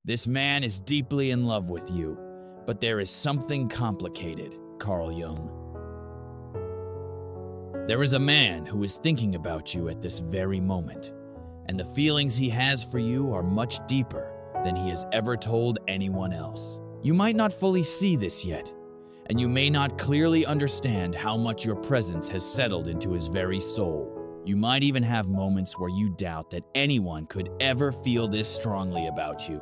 This man is deeply in love with you, but there is something complicated, Carl Jung. There is a man who is thinking about you at this very moment, and the feelings he has for you are much deeper than he has ever told anyone else. You might not fully see this yet, and you may not clearly understand how much your presence has settled into his very soul. You might even have moments where you doubt that anyone could ever feel this strongly about you.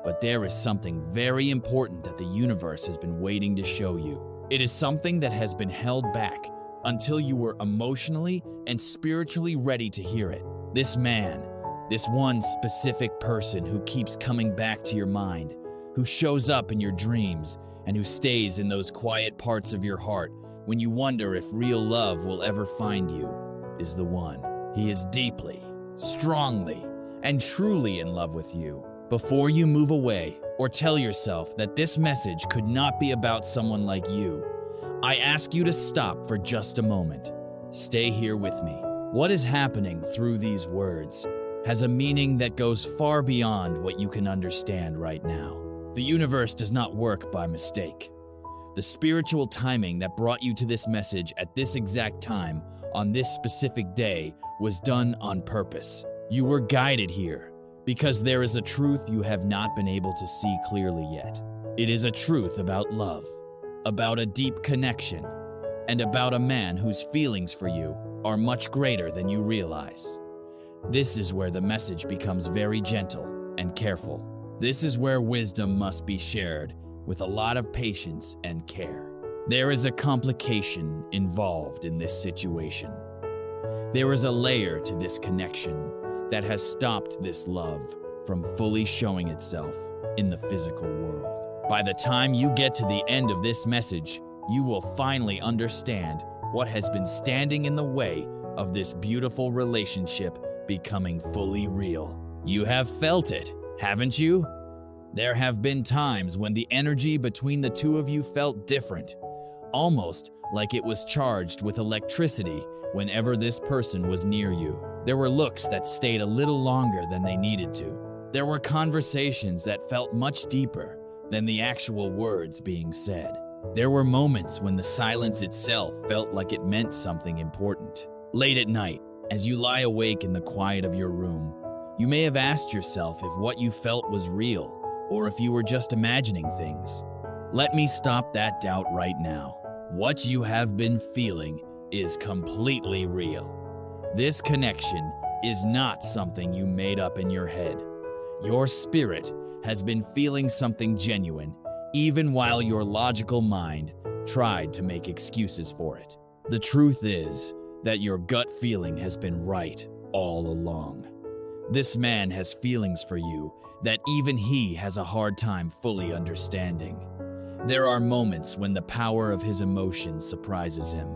But there is something very important that the universe has been waiting to show you. It is something that has been held back until you were emotionally and spiritually ready to hear it. This man, this one specific person who keeps coming back to your mind, who shows up in your dreams, and who stays in those quiet parts of your heart when you wonder if real love will ever find you, is the one. He is deeply, strongly, and truly in love with you. Before you move away or tell yourself that this message could not be about someone like you, I ask you to stop for just a moment. Stay here with me. What is happening through these words has a meaning that goes far beyond what you can understand right now. The universe does not work by mistake. The spiritual timing that brought you to this message at this exact time on this specific day was done on purpose. You were guided here because there is a truth you have not been able to see clearly yet. It is a truth about love, about a deep connection, and about a man whose feelings for you are much greater than you realize. This is where the message becomes very gentle and careful. This is where wisdom must be shared with a lot of patience and care. There is a complication involved in this situation. There is a layer to this connection that has stopped this love from fully showing itself in the physical world. By the time you get to the end of this message, you will finally understand what has been standing in the way of this beautiful relationship becoming fully real. You have felt it, haven't you? There have been times when the energy between the two of you felt different, almost like it was charged with electricity whenever this person was near you. There were looks that stayed a little longer than they needed to. There were conversations that felt much deeper than the actual words being said. There were moments when the silence itself felt like it meant something important. Late at night, as you lie awake in the quiet of your room, you may have asked yourself if what you felt was real or if you were just imagining things. Let me stop that doubt right now. What you have been feeling is completely real. This connection is not something you made up in your head. Your spirit has been feeling something genuine, even while your logical mind tried to make excuses for it. The truth is that your gut feeling has been right all along. This man has feelings for you that even he has a hard time fully understanding. There are moments when the power of his emotions surprises him.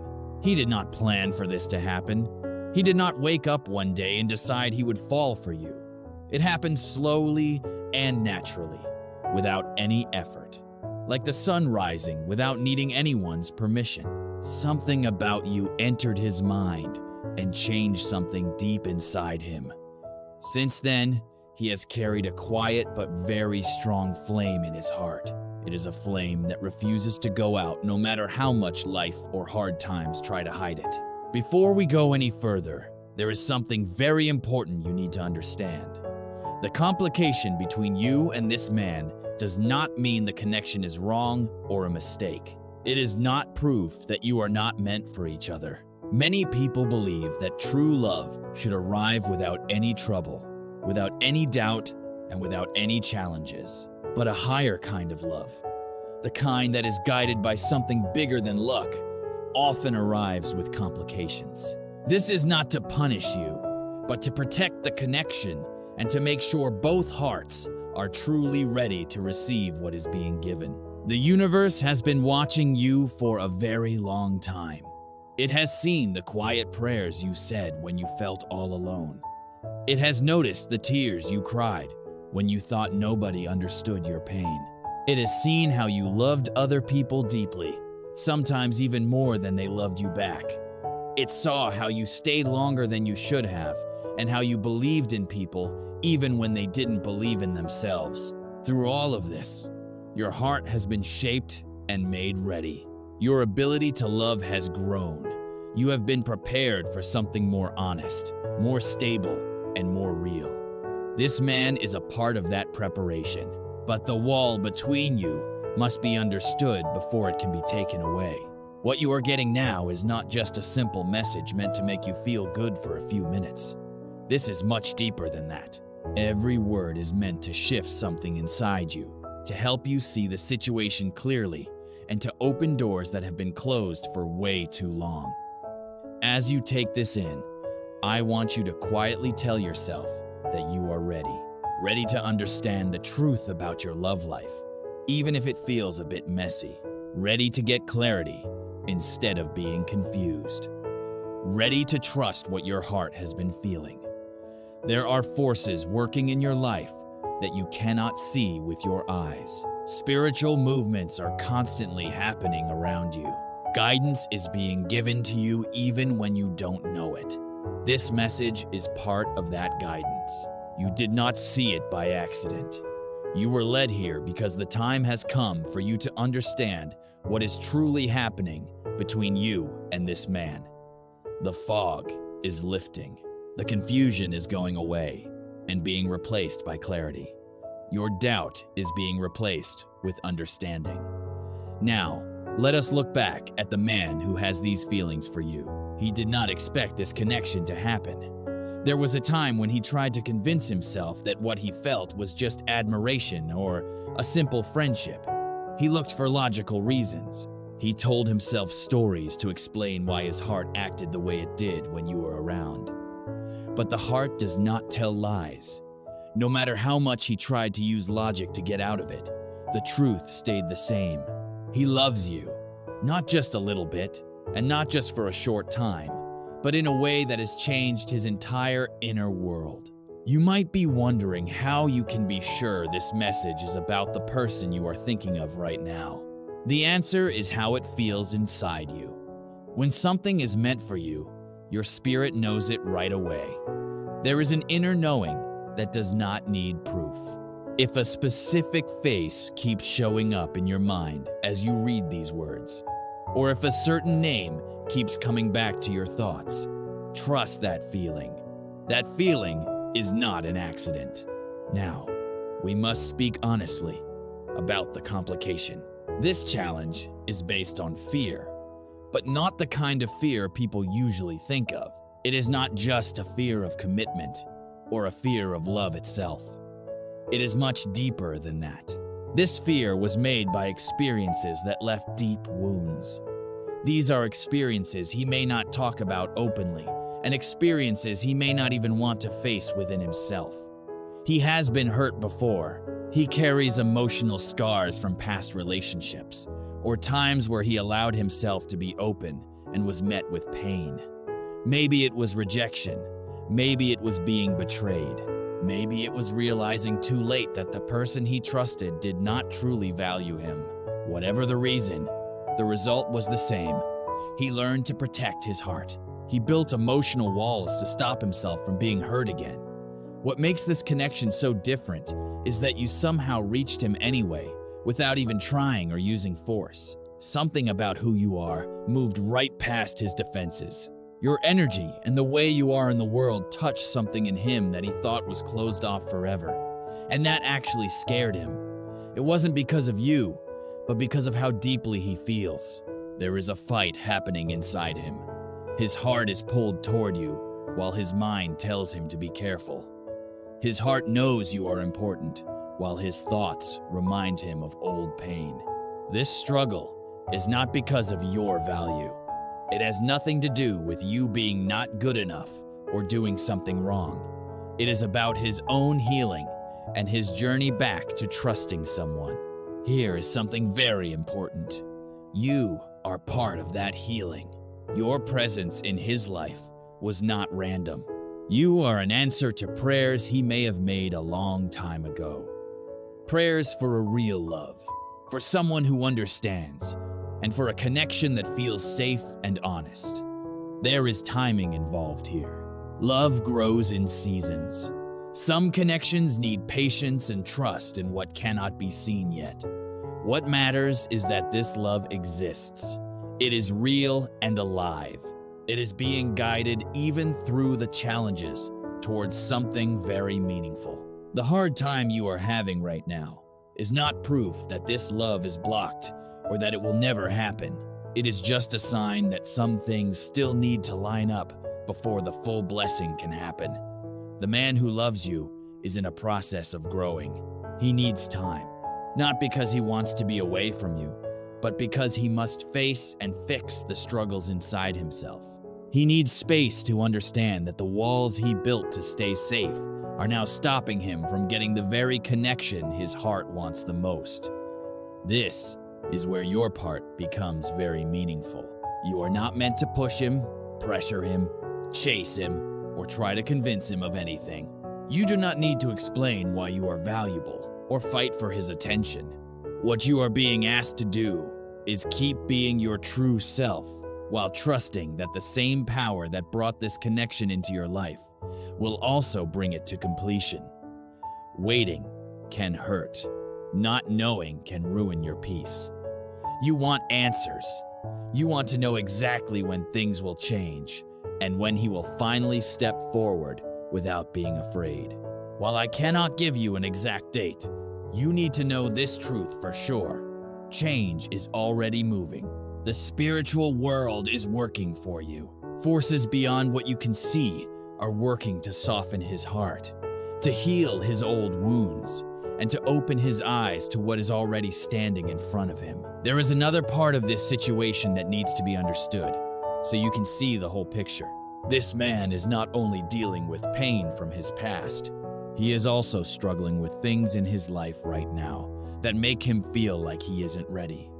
He did not plan for this to happen. He did not wake up one day and decide he would fall for you. It happened slowly and naturally, without any effort. Like the sun rising without needing anyone's permission. Something about you entered his mind and changed something deep inside him. Since then, he has carried a quiet but very strong flame in his heart. It is a flame that refuses to go out no matter how much life or hard times try to hide it. Before we go any further, there is something very important you need to understand. The complication between you and this man does not mean the connection is wrong or a mistake. It is not proof that you are not meant for each other. Many people believe that true love should arrive without any trouble, without any doubt, and without any challenges. But a higher kind of love, the kind that is guided by something bigger than luck, often arrives with complications. This is not to punish you, but to protect the connection and to make sure both hearts are truly ready to receive what is being given. The universe has been watching you for a very long time. It has seen the quiet prayers you said when you felt all alone. It has noticed the tears you cried when you thought nobody understood your pain. It has seen how you loved other people deeply, sometimes even more than they loved you back. It saw how you stayed longer than you should have, and how you believed in people even when they didn't believe in themselves. Through all of this, your heart has been shaped and made ready. Your ability to love has grown. You have been prepared for something more honest, more stable, and more real. This man is a part of that preparation, but the wall between you must be understood before it can be taken away. What you are getting now is not just a simple message meant to make you feel good for a few minutes. This is much deeper than that. Every word is meant to shift something inside you, to help you see the situation clearly, and to open doors that have been closed for way too long. As you take this in, I want you to quietly tell yourself that you are ready to understand the truth about your love life, even if it feels a bit messy, ready to get clarity instead of being confused, ready to trust what your heart has been feeling. There are forces working in your life that you cannot see with your eyes. Spiritual movements are constantly happening around you. Guidance is being given to you even when you don't know it. This message is part of that guidance. You did not see it by accident. You were led here because the time has come for you to understand what is truly happening between you and this man. The fog is lifting. The confusion is going away and being replaced by clarity. Your doubt is being replaced with understanding. Now, let us look back at the man who has these feelings for you. He did not expect this connection to happen. There was a time when he tried to convince himself that what he felt was just admiration or a simple friendship. He looked for logical reasons. He told himself stories to explain why his heart acted the way it did when you were around. But the heart does not tell lies. No matter how much he tried to use logic to get out of it, the truth stayed the same. He loves you, not just a little bit, and not just for a short time, but in a way that has changed his entire inner world. You might be wondering how you can be sure this message is about the person you are thinking of right now. The answer is how it feels inside you. When something is meant for you, your spirit knows it right away. There is an inner knowing that does not need proof. If a specific face keeps showing up in your mind as you read these words, or if a certain name keeps coming back to your thoughts, trust that feeling. That feeling is not an accident. Now, we must speak honestly about the complication. This challenge is based on fear, but not the kind of fear people usually think of. It is not just a fear of commitment or a fear of love itself. It is much deeper than that. This fear was made by experiences that left deep wounds. These are experiences he may not talk about openly, and experiences he may not even want to face within himself. He has been hurt before. He carries emotional scars from past relationships, or times where he allowed himself to be open and was met with pain. Maybe it was rejection. Maybe it was being betrayed. Maybe it was realizing too late that the person he trusted did not truly value him. Whatever the reason, the result was the same. He learned to protect his heart. He built emotional walls to stop himself from being hurt again. What makes this connection so different is that you somehow reached him anyway, without even trying or using force. Something about who you are moved right past his defenses. Your energy and the way you are in the world touched something in him that he thought was closed off forever. And that actually scared him. It wasn't because of you, but because of how deeply he feels. There is a fight happening inside him. His heart is pulled toward you, while his mind tells him to be careful. His heart knows you are important, while his thoughts remind him of old pain. This struggle is not because of your value. It has nothing to do with you being not good enough or doing something wrong. It is about his own healing and his journey back to trusting someone. Here is something very important. You are part of that healing. Your presence in his life was not random. You are an answer to prayers he may have made a long time ago. Prayers for a real love, for someone who understands, and for a connection that feels safe and honest. There is timing involved here. Love grows in seasons. Some connections need patience and trust in what cannot be seen yet. What matters is that this love exists. It is real and alive. It is being guided even through the challenges towards something very meaningful. The hard time you are having right now is not proof that this love is blocked or that it will never happen. It is just a sign that some things still need to line up before the full blessing can happen. The man who loves you is in a process of growing. He needs time, not because he wants to be away from you, but because he must face and fix the struggles inside himself. He needs space to understand that the walls he built to stay safe are now stopping him from getting the very connection his heart wants the most. This is where your part becomes very meaningful. You are not meant to push him, pressure him, chase him, or try to convince him of anything. You do not need to explain why you are valuable or fight for his attention. What you are being asked to do is keep being your true self while trusting that the same power that brought this connection into your life will also bring it to completion. Waiting can hurt. Not knowing can ruin your peace. You want answers. You want to know exactly when things will change and when he will finally step forward without being afraid. While I cannot give you an exact date, you need to know this truth for sure. Change is already moving. The spiritual world is working for you. Forces beyond what you can see are working to soften his heart, to heal his old wounds, and to open his eyes to what is already standing in front of him. There is another part of this situation that needs to be understood, so you can see the whole picture. This man is not only dealing with pain from his past, he is also struggling with things in his life right now that make him feel like he isn't ready.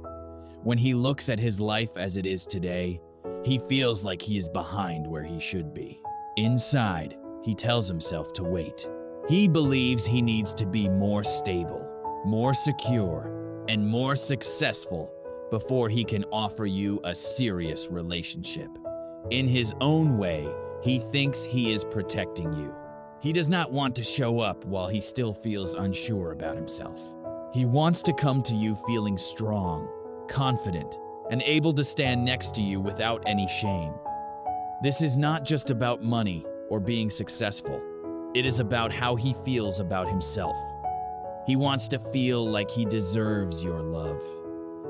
When he looks at his life as it is today, he feels like he is behind where he should be. Inside, he tells himself to wait. He believes he needs to be more stable, more secure, and more successful before he can offer you a serious relationship. In his own way, he thinks he is protecting you. He does not want to show up while he still feels unsure about himself. He wants to come to you feeling strong, confident, and able to stand next to you without any shame. This is not just about money or being successful. It is about how he feels about himself. He wants to feel like he deserves your love.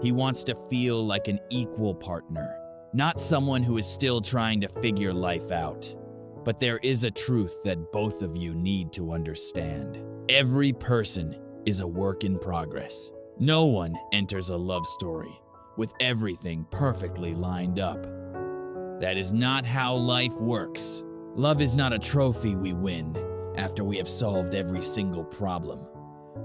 He wants to feel like an equal partner, not someone who is still trying to figure life out. But there is a truth that both of you need to understand. Every person is a work in progress. No one enters a love story with everything perfectly lined up. That is not how life works. Love is not a trophy we win after we have solved every single problem.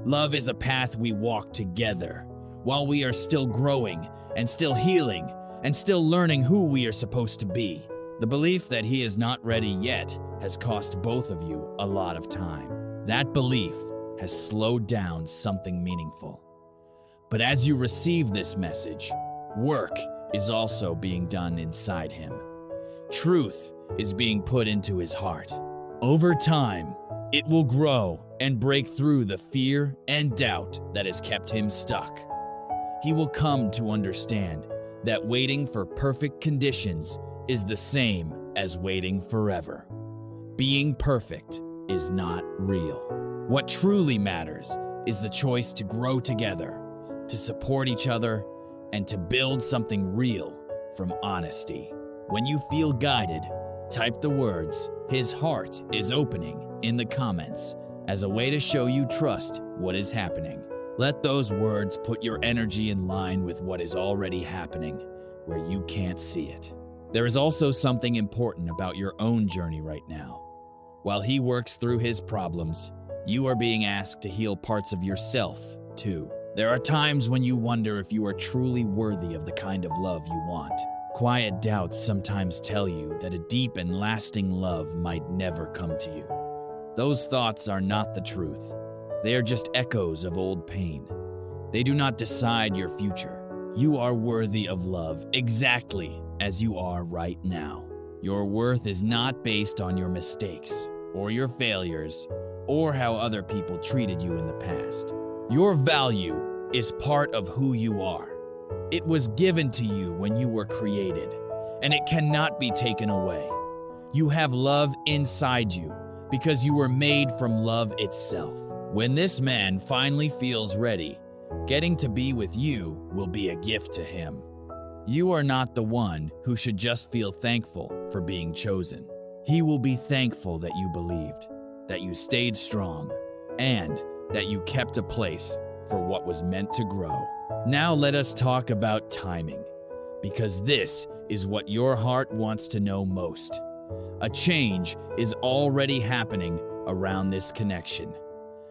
Love is a path we walk together while we are still growing and still healing and still learning who we are supposed to be. The belief that he is not ready yet has cost both of you a lot of time. That belief has slowed down something meaningful. But as you receive this message, work is also being done inside him. Truth is being put into his heart. Over time, it will grow and break through the fear and doubt that has kept him stuck. He will come to understand that waiting for perfect conditions is the same as waiting forever. Being perfect is not real. What truly matters is the choice to grow together, to support each other, and to build something real from honesty. When you feel guided, type the words, "His heart is opening," in the comments as a way to show you trust what is happening. Let those words put your energy in line with what is already happening, where you can't see it. There is also something important about your own journey right now. While he works through his problems, you are being asked to heal parts of yourself, too. There are times when you wonder if you are truly worthy of the kind of love you want. Quiet doubts sometimes tell you that a deep and lasting love might never come to you. Those thoughts are not the truth. They are just echoes of old pain. They do not decide your future. You are worthy of love exactly as you are right now. Your worth is not based on your mistakes or your failures or how other people treated you in the past. Your value is part of who you are. It was given to you when you were created, and it cannot be taken away. You have love inside you because you were made from love itself. When this man finally feels ready, getting to be with you will be a gift to him. You are not the one who should just feel thankful for being chosen. He will be thankful that you believed, that you stayed strong, and that you kept a place for what was meant to grow. Now let us talk about timing, because this is what your heart wants to know most. A change is already happening around this connection.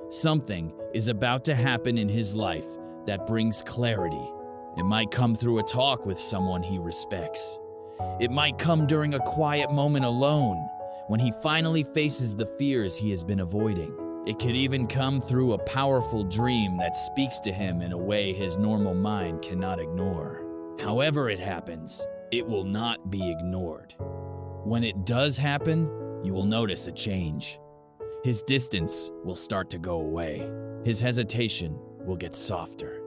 Something is about to happen in his life that brings clarity. It might come through a talk with someone he respects. It might come during a quiet moment alone, when he finally faces the fears he has been avoiding. It could even come through a powerful dream that speaks to him in a way his normal mind cannot ignore. However it happens, it will not be ignored. When it does happen, you will notice a change. His distance will start to go away. His hesitation will get softer.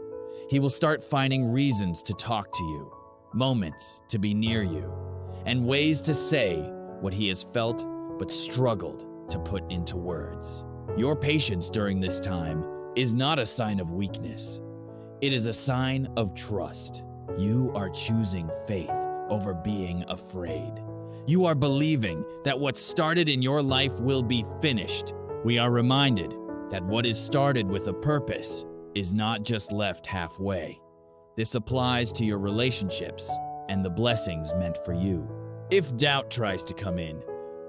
He will start finding reasons to talk to you, moments to be near you, and ways to say what he has felt but struggled to put into words. Your patience during this time is not a sign of weakness. It is a sign of trust. You are choosing faith over being afraid. You are believing that what started in your life will be finished. We are reminded that what is started with a purpose is not just left halfway. This applies to your relationships and the blessings meant for you. If doubt tries to come in,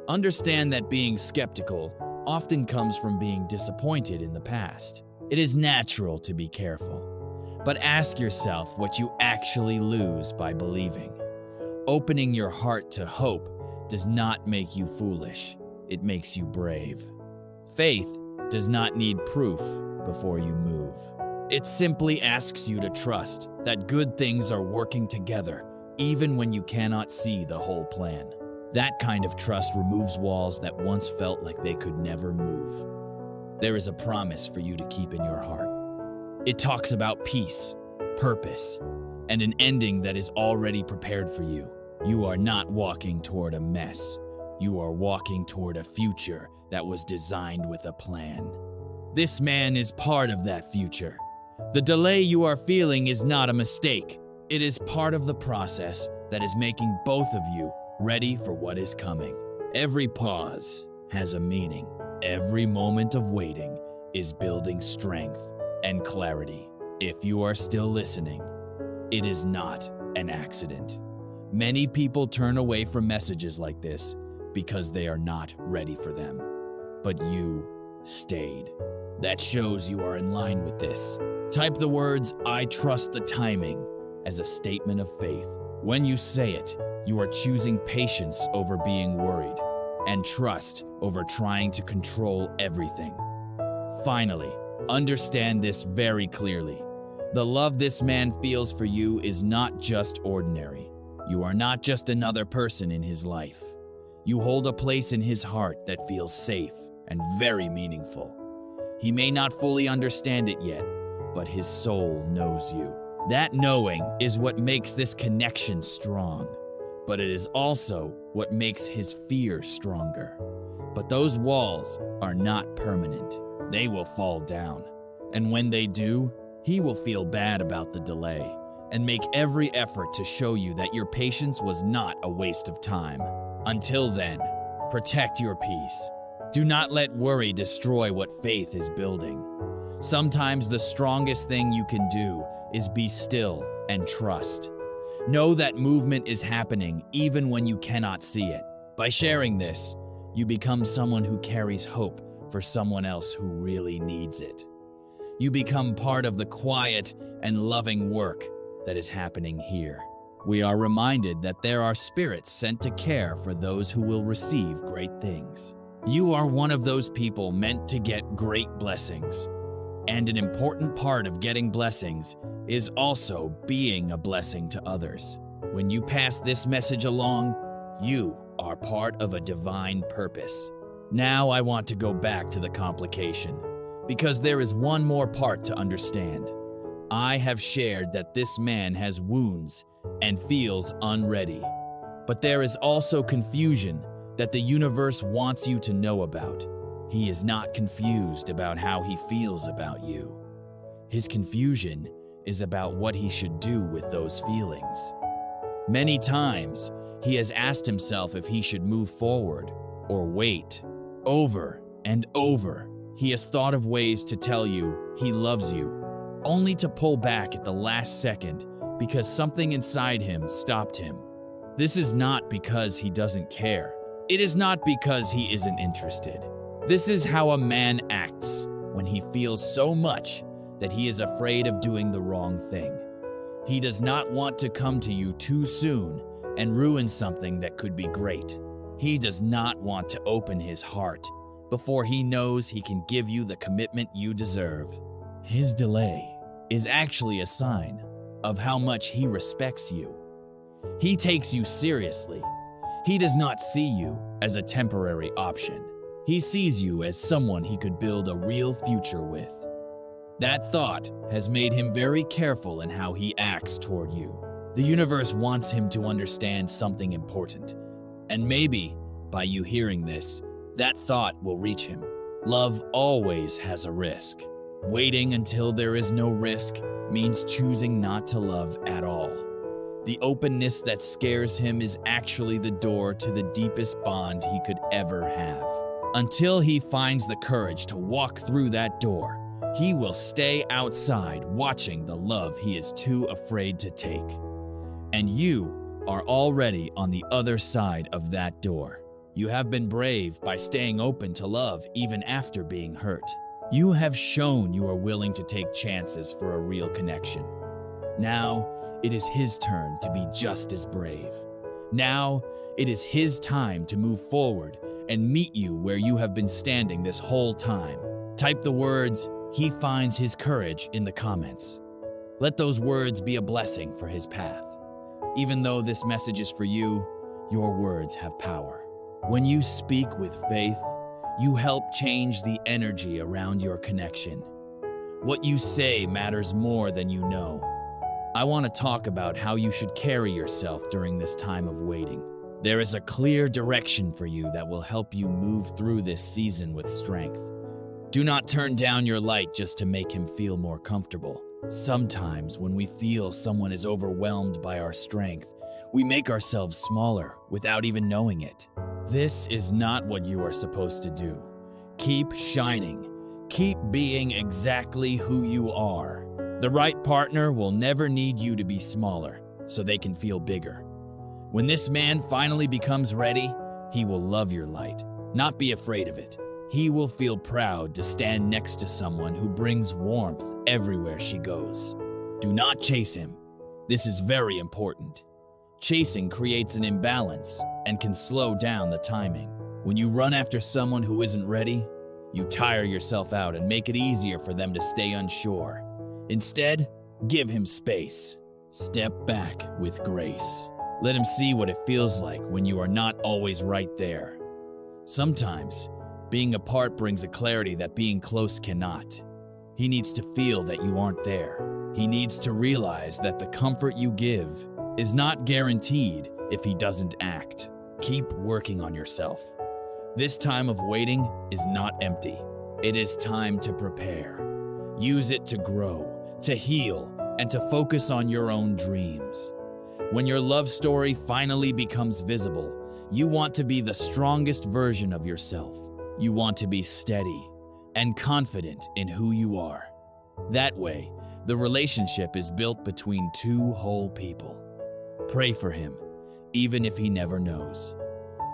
understand that being skeptical often comes from being disappointed in the past. It is natural to be careful, but ask yourself what you actually lose by believing. Opening your heart to hope does not make you foolish, it makes you brave. Faith does not need proof before you move. It simply asks you to trust that good things are working together, even when you cannot see the whole plan. That kind of trust removes walls that once felt like they could never move. There is a promise for you to keep in your heart. It talks about peace, purpose, and an ending that is already prepared for you. You are not walking toward a mess. You are walking toward a future that was designed with a plan. This man is part of that future. The delay you are feeling is not a mistake. It is part of the process that is making both of you ready for what is coming. Every pause has a meaning. Every moment of waiting is building strength and clarity. If you are still listening, it is not an accident. Many people turn away from messages like this because they are not ready for them. But you stayed. That shows you are in line with this. Type the words, "I trust the timing," as a statement of faith. When you say it, you are choosing patience over being worried, and trust over trying to control everything. Finally, understand this very clearly. The love this man feels for you is not just ordinary. You are not just another person in his life. You hold a place in his heart that feels safe and very meaningful. He may not fully understand it yet, but his soul knows you. That knowing is what makes this connection strong, but it is also what makes his fear stronger. But those walls are not permanent. They will fall down. And when they do, he will feel bad about the delay and make every effort to show you that your patience was not a waste of time. Until then, protect your peace. Do not let worry destroy what faith is building. Sometimes the strongest thing you can do is be still and trust. Know that movement is happening even when you cannot see it. By sharing this, you become someone who carries hope for someone else who really needs it. You become part of the quiet and loving work that is happening here. We are reminded that there are spirits sent to care for those who will receive great things. You are one of those people meant to get great blessings. And an important part of getting blessings is also being a blessing to others. When you pass this message along, you are part of a divine purpose. Now I want to go back to the complication, because there is one more part to understand. I have shared that this man has wounds and feels unready. But there is also confusion that the universe wants you to know about. He is not confused about how he feels about you. His confusion is about what he should do with those feelings. Many times, he has asked himself if he should move forward or wait. Over and over, he has thought of ways to tell you he loves you, only to pull back at the last second because something inside him stopped him. This is not because he doesn't care. It is not because he isn't interested. This is how a man acts when he feels so much that he is afraid of doing the wrong thing. He does not want to come to you too soon and ruin something that could be great. He does not want to open his heart before he knows he can give you the commitment you deserve. His delay is actually a sign of how much he respects you. He takes you seriously. He does not see you as a temporary option. He sees you as someone he could build a real future with. That thought has made him very careful in how he acts toward you. The universe wants him to understand something important. And maybe, by you hearing this, that thought will reach him. Love always has a risk. Waiting until there is no risk means choosing not to love at all. The openness that scares him is actually the door to the deepest bond he could ever have. Until he finds the courage to walk through that door, he will stay outside watching the love he is too afraid to take. And you are already on the other side of that door. You have been brave by staying open to love even after being hurt. You have shown you are willing to take chances for a real connection. Now, it is his turn to be just as brave. Now, it is his time to move forward and meet you where you have been standing this whole time. Type the words, "He finds his courage" in the comments. Let those words be a blessing for his path. Even though this message is for you, your words have power. When you speak with faith, you help change the energy around your connection. What you say matters more than you know. I want to talk about how you should carry yourself during this time of waiting. There is a clear direction for you that will help you move through this season with strength. Do not turn down your light just to make him feel more comfortable. Sometimes when we feel someone is overwhelmed by our strength, we make ourselves smaller without even knowing it. This is not what you are supposed to do. Keep shining. Keep being exactly who you are. The right partner will never need you to be smaller, so they can feel bigger. When this man finally becomes ready, he will love your light, not be afraid of it. He will feel proud to stand next to someone who brings warmth everywhere she goes. Do not chase him. This is very important. Chasing creates an imbalance and can slow down the timing. When you run after someone who isn't ready, you tire yourself out and make it easier for them to stay unsure. Instead, give him space. Step back with grace. Let him see what it feels like when you are not always right there. Sometimes, being apart brings a clarity that being close cannot. He needs to feel that you aren't there. He needs to realize that the comfort you give is not guaranteed if he doesn't act. Keep working on yourself. This time of waiting is not empty. It is time to prepare. Use it to grow, to heal, and to focus on your own dreams. When your love story finally becomes visible, you want to be the strongest version of yourself. You want to be steady and confident in who you are. That way, the relationship is built between two whole people. Pray for him, even if he never knows.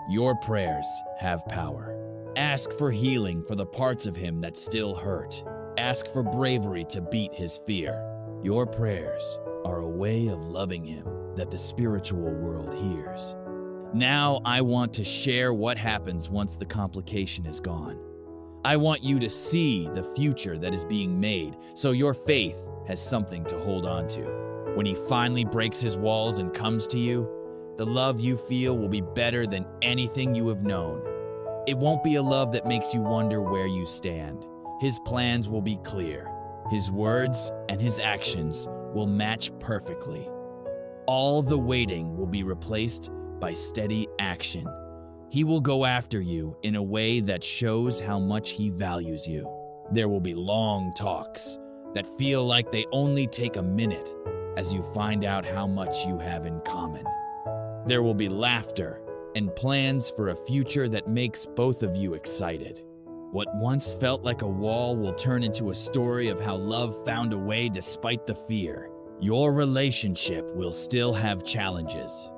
Your prayers have power. Ask for healing for the parts of him that still hurt. Ask for bravery to beat his fear. Your prayers are a way of loving him that the spiritual world hears. Now I want to share what happens once the complication is gone. I want you to see the future that is being made so your faith has something to hold on to. When he finally breaks his walls and comes to you, the love you feel will be better than anything you have known. It won't be a love that makes you wonder where you stand. His plans will be clear. His words and his actions will match perfectly. All the waiting will be replaced by steady action. He will go after you in a way that shows how much he values you. There will be long talks that feel like they only take a minute as you find out how much you have in common. There will be laughter and plans for a future that makes both of you excited. What once felt like a wall will turn into a story of how love found a way despite the fear. Your relationship will still have challenges,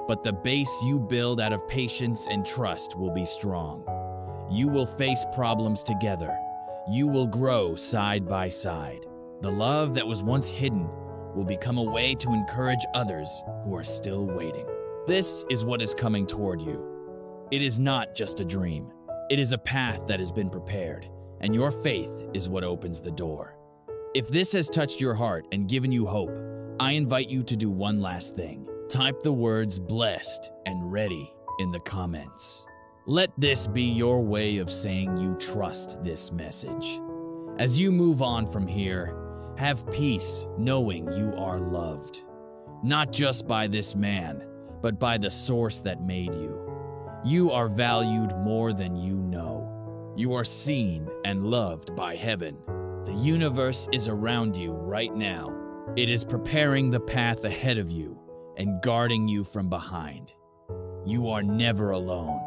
but the base you build out of patience and trust will be strong. You will face problems together. You will grow side by side. The love that was once hidden will become a way to encourage others who are still waiting. This is what is coming toward you. It is not just a dream. It is a path that has been prepared, and your faith is what opens the door. If this has touched your heart and given you hope, I invite you to do one last thing. Type the words "blessed" and "ready" in the comments. Let this be your way of saying you trust this message. As you move on from here, have peace knowing you are loved. Not just by this man, but by the source that made you. You are valued more than you know. You are seen and loved by heaven. The universe is around you right now. It is preparing the path ahead of you and guarding you from behind. You are never alone,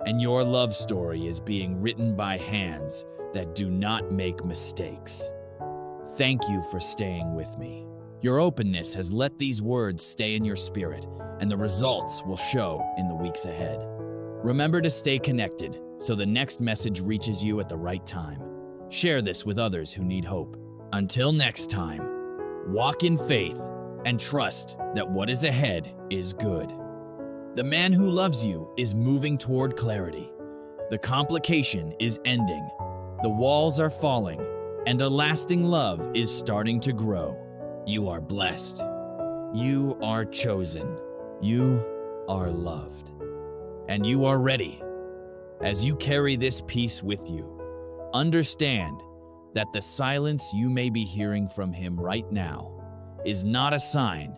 and your love story is being written by hands that do not make mistakes. Thank you for staying with me. Your openness has let these words stay in your spirit, and the results will show in the weeks ahead. Remember to stay connected so the next message reaches you at the right time. Share this with others who need hope. Until next time, walk in faith and trust that what is ahead is good. The man who loves you is moving toward clarity. The complication is ending. The walls are falling, and a lasting love is starting to grow. You are blessed. You are chosen. You are loved. And you are ready. As you carry this peace with you, understand that the silence you may be hearing from him right now is not a sign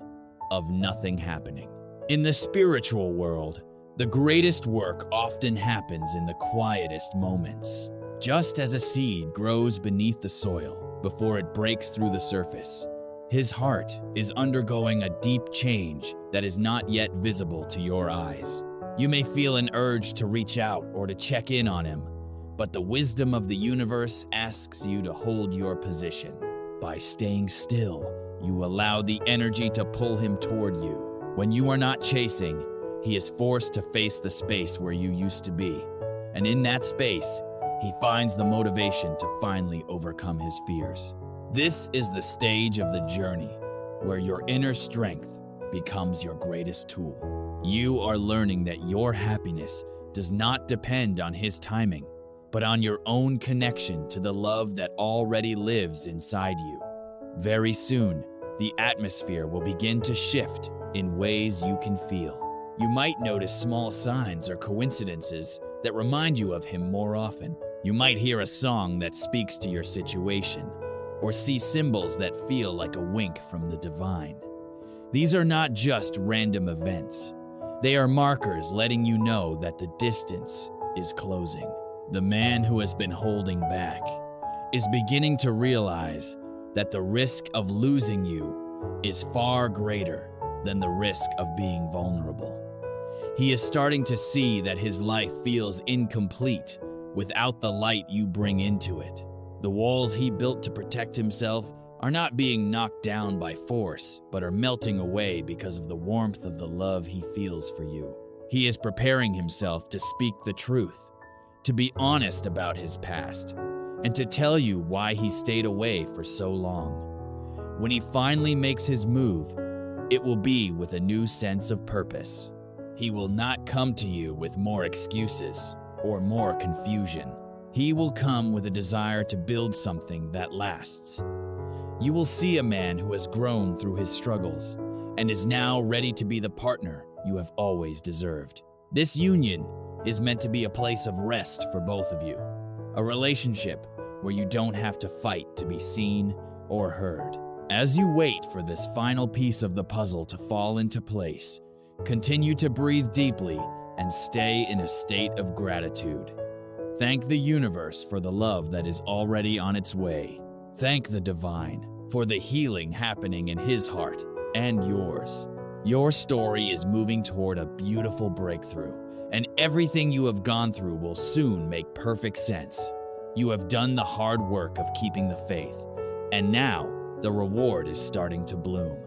of nothing happening. In the spiritual world, the greatest work often happens in the quietest moments. Just as a seed grows beneath the soil before it breaks through the surface, his heart is undergoing a deep change that is not yet visible to your eyes. You may feel an urge to reach out or to check in on him, but the wisdom of the universe asks you to hold your position. By staying still, you allow the energy to pull him toward you. When you are not chasing, he is forced to face the space where you used to be. And in that space, he finds the motivation to finally overcome his fears. This is the stage of the journey where your inner strength becomes your greatest tool. You are learning that your happiness does not depend on his timing, but on your own connection to the love that already lives inside you. Very soon, the atmosphere will begin to shift in ways you can feel. You might notice small signs or coincidences that remind you of him more often. You might hear a song that speaks to your situation, or see symbols that feel like a wink from the divine. These are not just random events. They are markers letting you know that the distance is closing. The man who has been holding back is beginning to realize that the risk of losing you is far greater than the risk of being vulnerable. He is starting to see that his life feels incomplete without the light you bring into it. The walls he built to protect himself are not being knocked down by force, but are melting away because of the warmth of the love he feels for you. He is preparing himself to speak the truth, to be honest about his past, and to tell you why he stayed away for so long. When he finally makes his move, it will be with a new sense of purpose. He will not come to you with more excuses or more confusion. He will come with a desire to build something that lasts. You will see a man who has grown through his struggles and is now ready to be the partner you have always deserved. This union is meant to be a place of rest for both of you. A relationship where you don't have to fight to be seen or heard. As you wait for this final piece of the puzzle to fall into place, continue to breathe deeply and stay in a state of gratitude. Thank the universe for the love that is already on its way. Thank the divine for the healing happening in his heart and yours. Your story is moving toward a beautiful breakthrough, and everything you have gone through will soon make perfect sense. You have done the hard work of keeping the faith, and now the reward is starting to bloom.